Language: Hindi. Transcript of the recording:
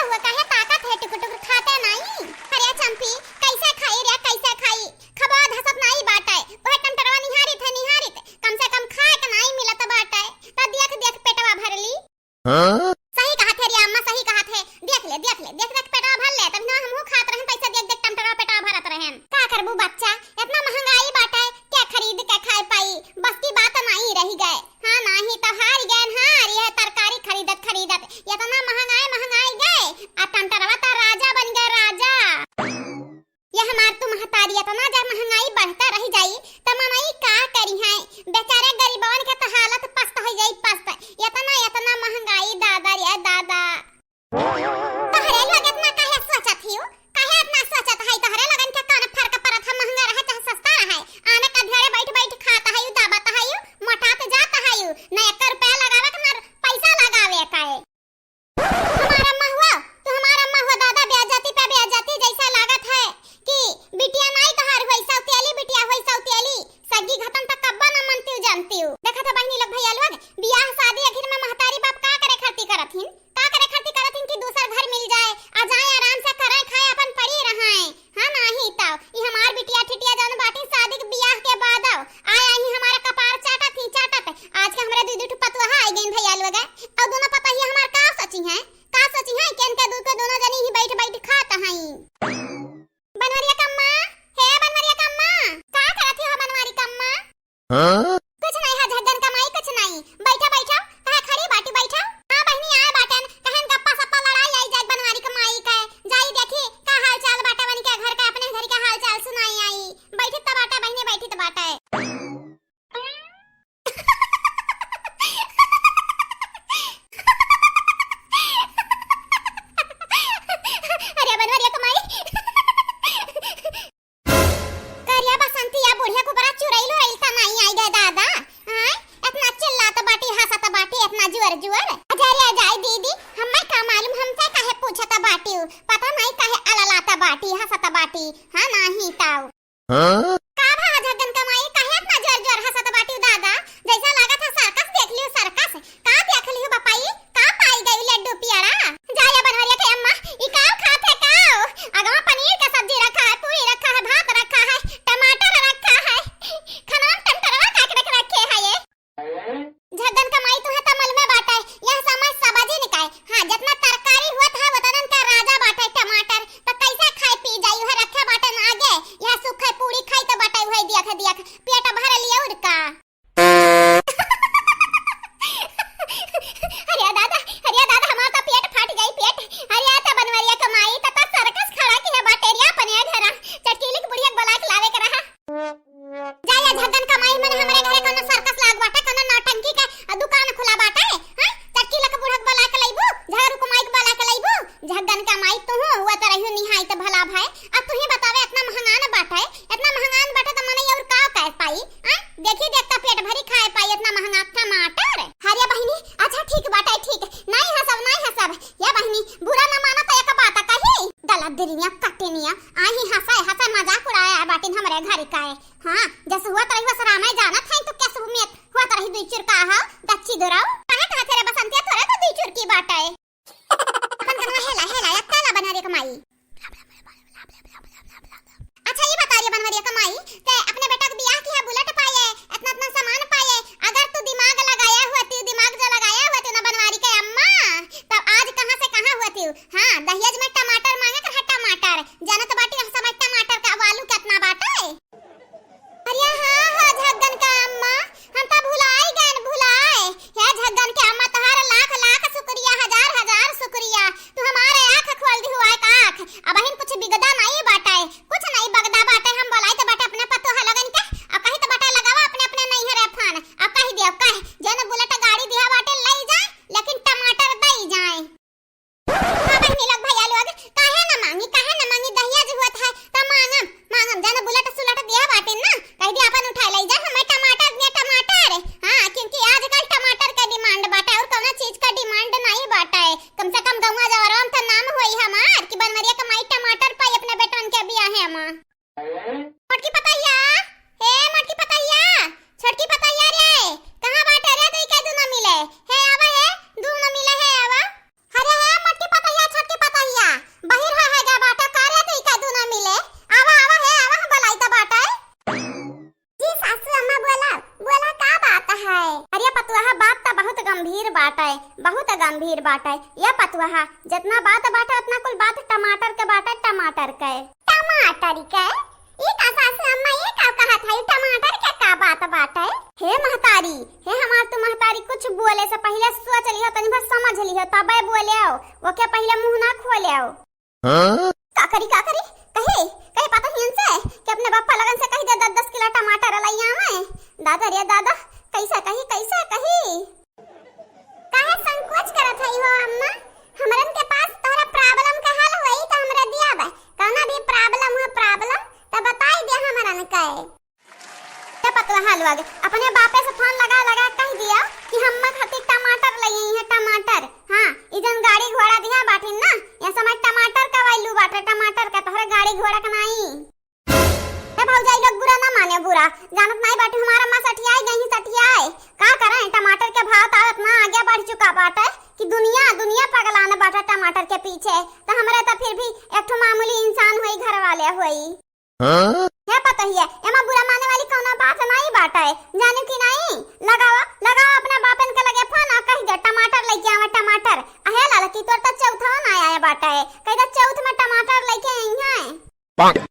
हुआ काहे ताकत है टुकुर टुकुर खाते नहीं। अरे चंपी कैसे खाई रे कैसे खाई खबा धसत नहीं बाटे ओहे टंटरवा निहारित कम से कम खाए के नहीं मिलत बाटे त देख देख पेटवा भरली। हां सही कहा थे रे अम्मा सही कहा थे देख देख पेटवा भर ले तब ना हमहू खात रहन पैसा देख देख टंटरवा पेटवा भरत रहन। का करबू बच्चा इतना महंगाई बाटे क्या खरीद के खाए पाई बस की बात नहीं रही गए। हां नहीं तो हार गए हार यह तरकारी खरीदत इतना महंगाई गए आ टंटरवा तो राजा बन गए राजा। यह हमार तू महतारी इतना जब महंगाई बढ़ता रह जाई त मनई का करी है बेचारे गरीबन के तो हालत पस्त हो जाई पस्त इतना महंगाई दादा रे दादा। तहरे लोग इतना काहे सोचत हियो काहे इतना सोचत है तहरे लगन के कौन फर्क पड़त है महंगा रहे चाहे सस्ता रहे आने का घेरे बैठ खाता है दाबत है मोटात जाता है न 1 रुपया लगावे के मार पैसा लगावे का है। हमारा महुआ दादा बेइज्जती पे बेइज्जती जैसा लागत है कि बिटिया नहीं तोहार होई सौतेली बिटिया होई सौतेली सगी घतन तक कब्बा न मनती जानती हूं। देखा था बहनी लोग भैया लोग बियाह शादी आखिर में महतारी बाप का करे करथिन कि दूसरा घर मिल जाए आ जाए आराम से करे खाए अपन पड़ी रहाए। हां नहीं ताऊ ई हमार बिटिया ठिटिया जन बाटी शादी के बियाह के बाद आए ही हमारा कपार चाटत आज के हमरे दू पतवा आई गइन भैया लोग और दोनों पता ही हमार का सची है कि इनके दूध के दोनों जनी ही बैठ खाता हई। बनवरिया कम्मा का करत हो बनवारी कम्मा? हां कुछ नहीं है झगन कमाई कुछ नहीं बैठा कहा खड़ी बाटी बैठा। हां बहनी आए बाटन कहन गप्पा सप्पा लड़ाई आई जाए बनवारी कमाई का जाई देखी का हाल चाल बाटा बन के घर का अपने घर का हाल चाल सुनाई आई बैठी त बाटा बहनी बैठी त बाटा है। बहुत गंभीर बात है। ये पतुहा जितना बात बाटा उतना कुल बात टमाटर के बाटा, टमाटर के टमाटर के ये का सास अम्मा ये का कहा था टमाटर के का बात बाटा है। हे महतारी, हे हमार तू महतारी कुछ बोले से पहले सोच लियो, तनी भर समझ लियो तबे बोले आओ। वो के पहले मुंह ना खोले आओ। का करी कहे कहे पता हिन से कि अपने बापा लगन से कही दे 10 किलो टमाटर लइया में। दादा रे दादा कैसा कही काहे संकोच करत हई हो अम्मा? हमरन के पास तोहरा प्रॉब्लम का हल होई त हमरा दिया बा। कौना भी प्रॉब्लम त बताई दे हमरन के। ते पतला हल वागे अपने बापे से फोन लगा कह दिया कि हम्मा खातिर टमाटर लई है टमाटर। हां इजन गाड़ी घोड़ा दिया बाटिन ना, ये समय टमाटर का वैल्यू बाटे, टमाटर का तोहरा गाड़ी घोड़ा का नहीं। ए भौजाई लोग बुरा ना माने, बुरा जानत नहीं बाटे हमारा मां सठियाई गई सठियाए। का करें टमाटर के भाव तावत ना आगे बढ़ चुका बाटे कि दुनिया पगलाने बाटे टमाटर के पीछे। तो हमरे तो फिर भी एक ठो मामूली इंसान होई, घर वाले होई। है पता ही है एमा बुरा माने वाली कोनो बात नहीं बाटे, जाने की नहीं। लगाओ अपने बापन के लगे फोन और कह दे टमाटर लेके आवे टमाटर। अहे लाल की तोर त चौथा ना आया बाटे, कह दे चौथ में टमाटर लेके आई है।